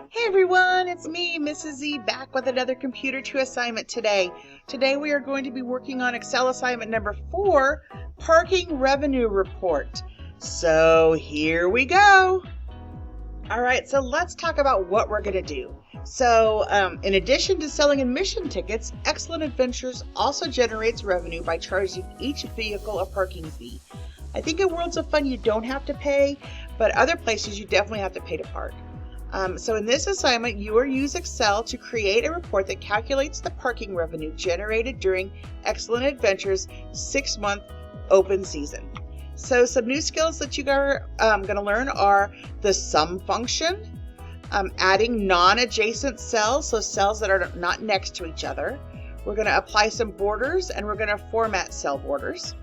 Hey everyone, it's me, Mrs. Z, back with another Computer 2 assignment today. Today we are going to be working on Excel assignment number 4, Parking Revenue Report. So here we go. Alright, so let's talk about what we're going to do. So in addition to selling admission tickets, Excellent Adventures also generates revenue by charging each vehicle a parking fee. I think at Worlds of Fun you don't have to pay, but other places you definitely have to pay to park. So in this assignment, you will use Excel to create a report that calculates the parking revenue generated during Excellent Adventures 6-month open season. So some new skills that you are going to learn are the sum function, adding non-adjacent cells, so cells that are not next to each other. We're going to apply some borders and we're going to format cell borders.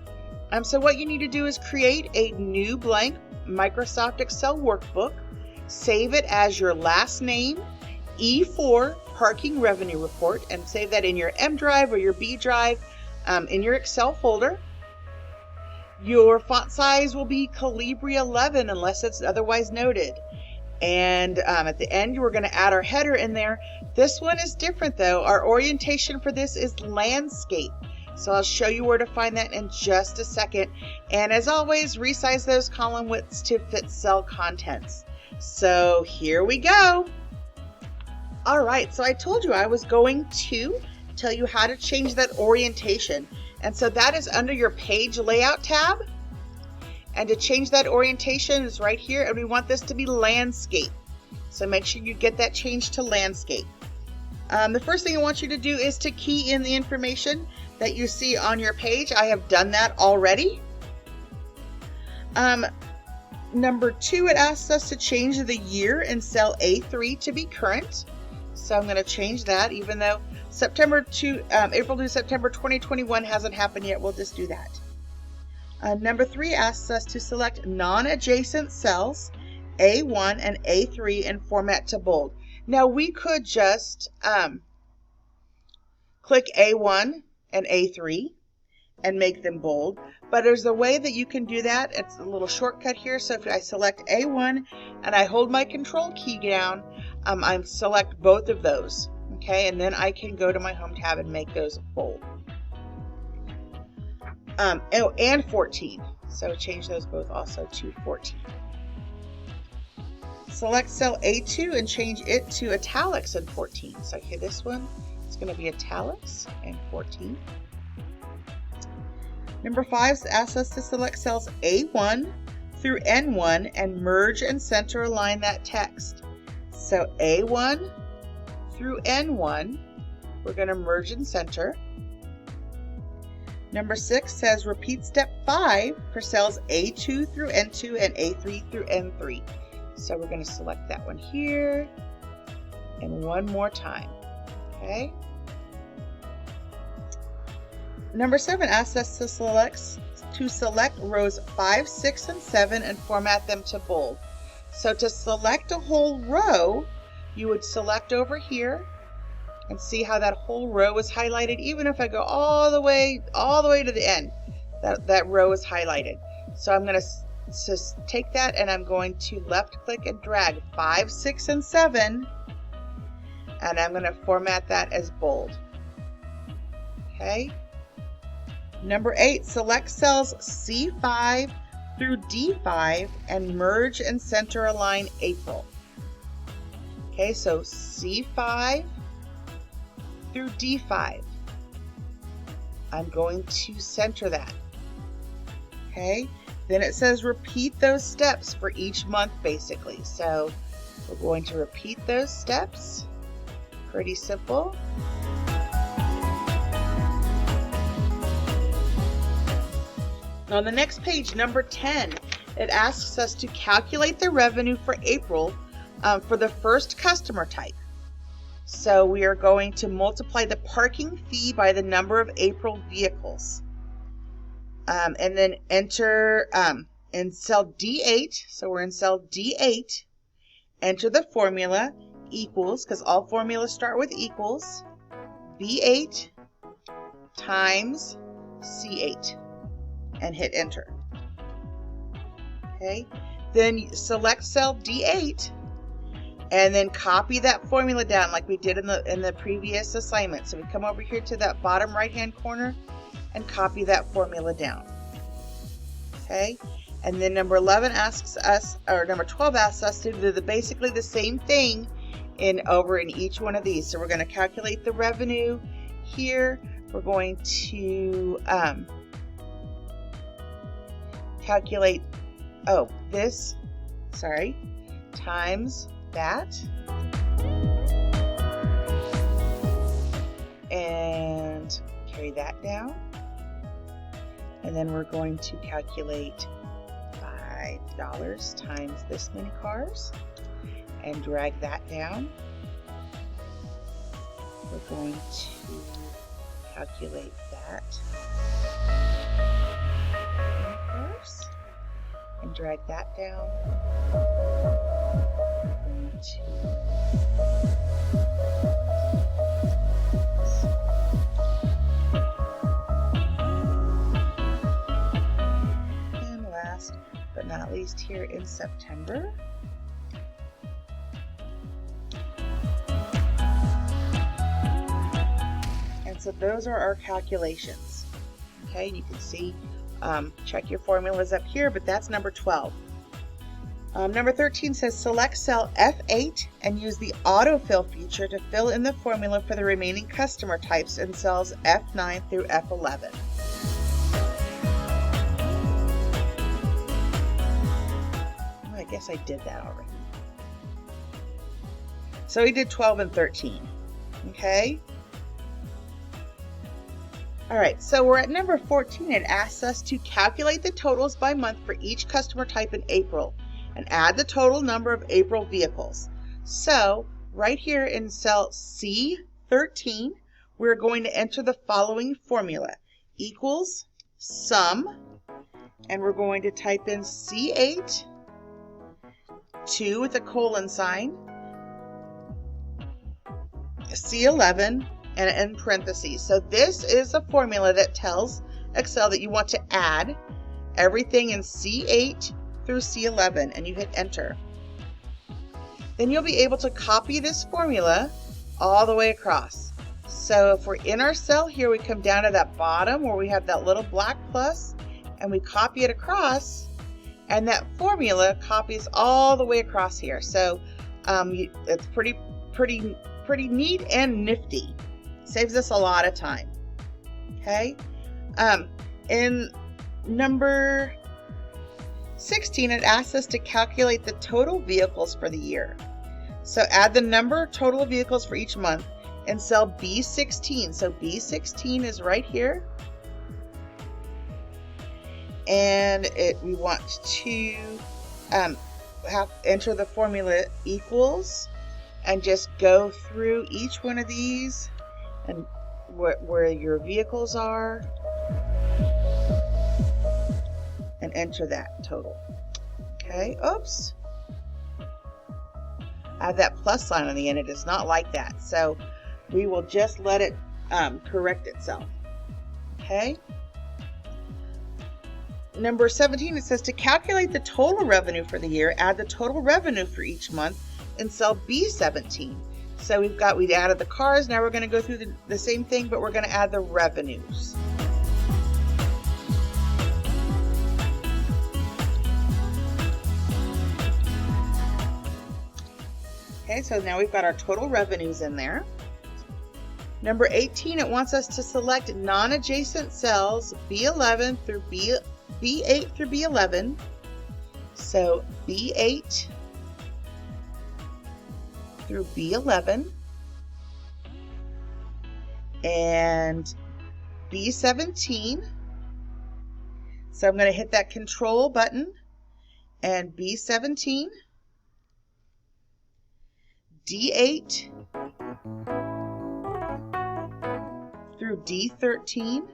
So what you need to do is create a new blank Microsoft Excel workbook. Save it as your last name, E4 Parking Revenue Report, and save that in your M drive or your B drive in your Excel folder. Your font size will be Calibri 11 unless it's otherwise noted. And at the end, we're going to add our header in there. This one is different though. Our orientation for this is landscape. So I'll show you where to find that in just a second. And as always, resize those column widths to fit cell contents. So here we go. All right, so I told you I was going to tell you how to change that orientation. And so that is under your page layout tab. And to change that orientation is right here. And we want this to be landscape. So make sure you get that changed to landscape. The first thing I want you to do is to key in the information that you see on your page. I have done that already. Number 2, it asks us to change the year in cell A3 to be current. So I'm going to change that, even though April to September 2021 hasn't happened yet. We'll just do that. Number 3 asks us to select non-adjacent cells A1 and A3 and format to bold. Now we could just click A1 and A3 and make them bold, but there's a way that you can do that. It's a little shortcut here. So if I select A1 and I hold my control key down, I select both of those, okay, and then I can go to my home tab and make those bold. And 14, so change those both also to 14. Select cell A2 and change it to italics in 14. So here, this one, it's going to be italics and 14. Number 5 asks us to select cells A1 through N1 and merge and center align that text. So A1 through N1, we're going to merge and center. Number 6 says repeat step 5 for cells A2 through N2 and A3 through N3. So we're going to select that one here and one more time. Okay. Number 7 asks us to select rows 5, 6, and 7 and format them to bold. So to select a whole row, you would select over here and see how that whole row is highlighted. Even if I go all the way to the end, that row is highlighted. So I'm going to just take that and I'm going to left click and drag 5, 6, and 7, and I'm going to format that as bold. Okay. Number 8, select cells C5 through D5 and merge and center align April. Okay, so C5 through D5. I'm going to center that. Okay, then it says repeat those steps for each month basically. So we're going to repeat those steps. Pretty simple. On the next page, number 10, it asks us to calculate the revenue for April for the first customer type. So we are going to multiply the parking fee by the number of April vehicles. And then enter in cell D8, so we're in cell D8, enter the formula equals, because all formulas start with equals, B8 times C8. And hit enter. Okay, then select cell D8 and then copy that formula down like we did in the previous assignment. So we come over here to that bottom right hand corner and copy that formula down. Okay, and then number 11 asks us, or number 12 asks us to do basically the same thing over in each one of these. So we're going to calculate the revenue here. We're going to calculate times that, and carry that down, and then we're going to calculate $5 times this many cars and drag that down. We're going to calculate that and drag that down. And last but not least, here in September, and so those are our calculations. Okay, and you can see, check your formulas up here, but that's number 12. Number 13 says select cell F8 and use the autofill feature to fill in the formula for the remaining customer types in cells F9 through F11. Oh, I guess I did that already. So we did 12 and 13. Okay. All right, so we're at number 14. It asks us to calculate the totals by month for each customer type in April and add the total number of April vehicles. So right here in cell C13, we're going to enter the following formula: equals sum, and we're going to type in C8, 2 with a colon sign, C11, and in parentheses. So this is a formula that tells Excel that you want to add everything in C8 through C11, and you hit enter. Then you'll be able to copy this formula all the way across. So if we're in our cell here, we come down to that bottom where we have that little black plus, and we copy it across, and that formula copies all the way across here. So it's pretty neat and nifty. Saves us a lot of time. Okay. In number 16, it asks us to calculate the total vehicles for the year. So add the number total of vehicles for each month in cell B16. So B16 is right here. And we want to enter the formula equals and just go through each one of these and where your vehicles are, and enter that total. Okay, oops. Add that plus sign on the end. It is not like that. So we will just let it correct itself. Okay. Number 17, it says to calculate the total revenue for the year, add the total revenue for each month in cell B17. So we added the cars. Now we're going to go through the same thing, but we're going to add the revenues. Okay, so now we've got our total revenues in there. Number 18, it wants us to select non-adjacent cells B11 through B8 through B11. So B8 through B11 and B17. So I'm going to hit that control button and B17, D8 through D13,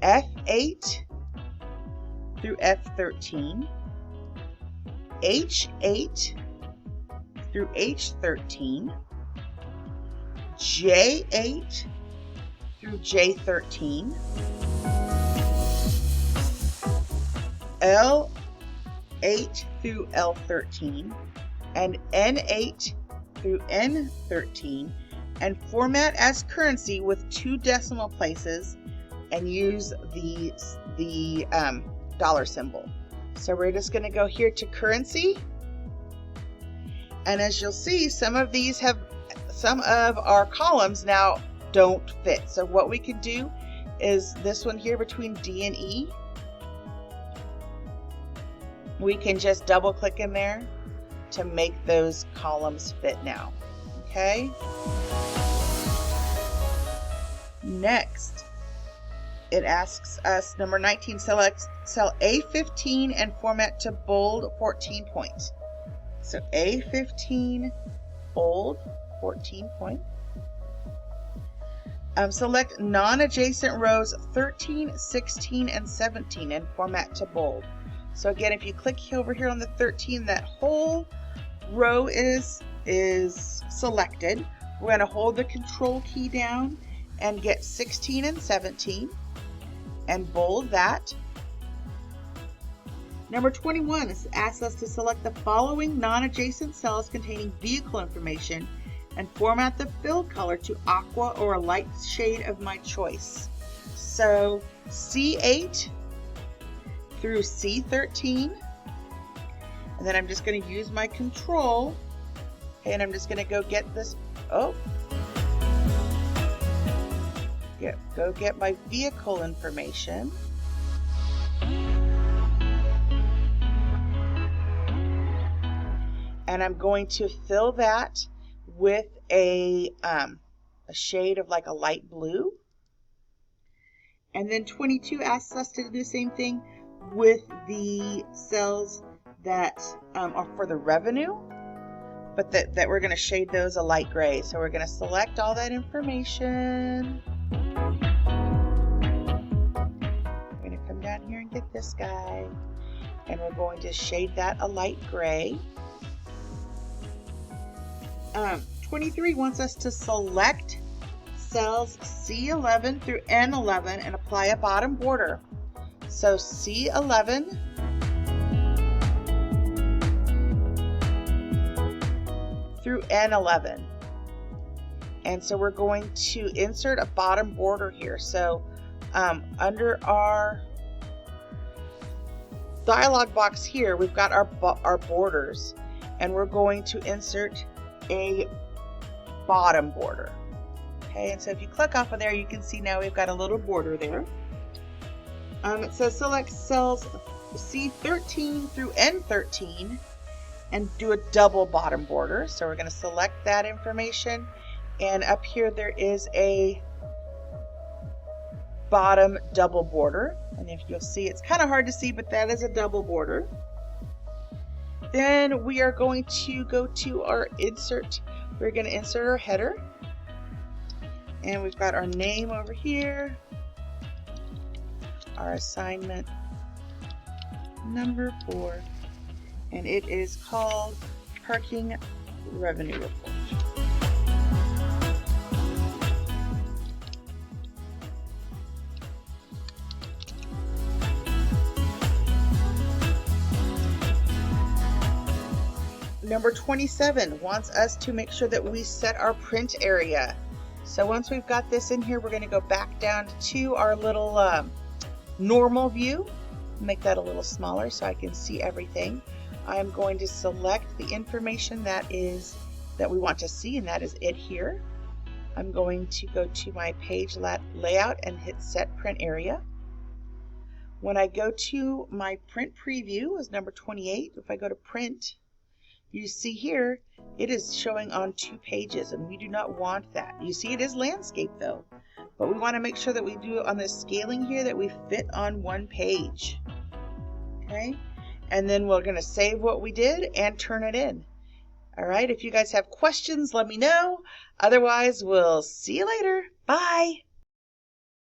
F8 through F13, H8 through H13, J8 through J13, L8 L8 through L13 and N8 through N13 and format as currency with 2 decimal places and use the dollar symbol. So we're just going to go here to currency, and as you'll see, some of our columns now don't fit. So what we can do is this one here between D and E, we can just double click in there to make those columns fit now. Okay. Next, it asks us, number 19, select cell A15 and format to bold 14 point. So A15, bold 14 point. Select non-adjacent rows 13, 16, and 17 and format to bold. So again, if you click over here on the 13, that whole row is selected. We're going to hold the control key down and get 16 and 17 and bold that. Number 21 asks us to select the following non-adjacent cells containing vehicle information and format the fill color to aqua or a light shade of my choice. So C8 through C13, and then I'm just going to use my control, and I'm just going to go get this, go get my vehicle information. And I'm going to fill that with a shade of like a light blue. And then 22 asks us to do the same thing with the cells that are for the revenue, but that we're going to shade those a light gray. So we're going to select all that information. We're going to come down here and get this guy, and we're going to shade that a light gray. 23 wants us to select cells C11 through N11 and apply a bottom border. So C11 through N11. And so we're going to insert a bottom border here. So under our dialog box here, we've got our borders, and we're going to insert a bottom border. Okay, and so if you click off of there, you can see now we've got a little border there. It says select cells C13 through N13 and do a double bottom border. So we're going to select that information, and up here there is a bottom double border, and if you'll see, it's kind of hard to see, but that is a double border. Then we are going to go to our insert. We're going to insert our header, and we've got our name over here, our assignment number 4, and it is called Parking Revenue Report. Number 27 wants us to make sure that we set our print area. So once we've got this in here, we're going to go back down to our little normal view, make that a little smaller so I can see everything. I'm going to select the information that we want to see, and that is it here. I'm going to go to my page layout and hit set print area. When I go to my print preview, is number 28. If I go to print, you see here it is showing on 2 pages, and we do not want that. You see it is landscape though, but we want to make sure that we do it on this scaling here, that we fit on 1 page. Okay, and then we're going to save what we did and turn it in. All right, if you guys have questions, let me know. Otherwise, we'll see you later. Bye.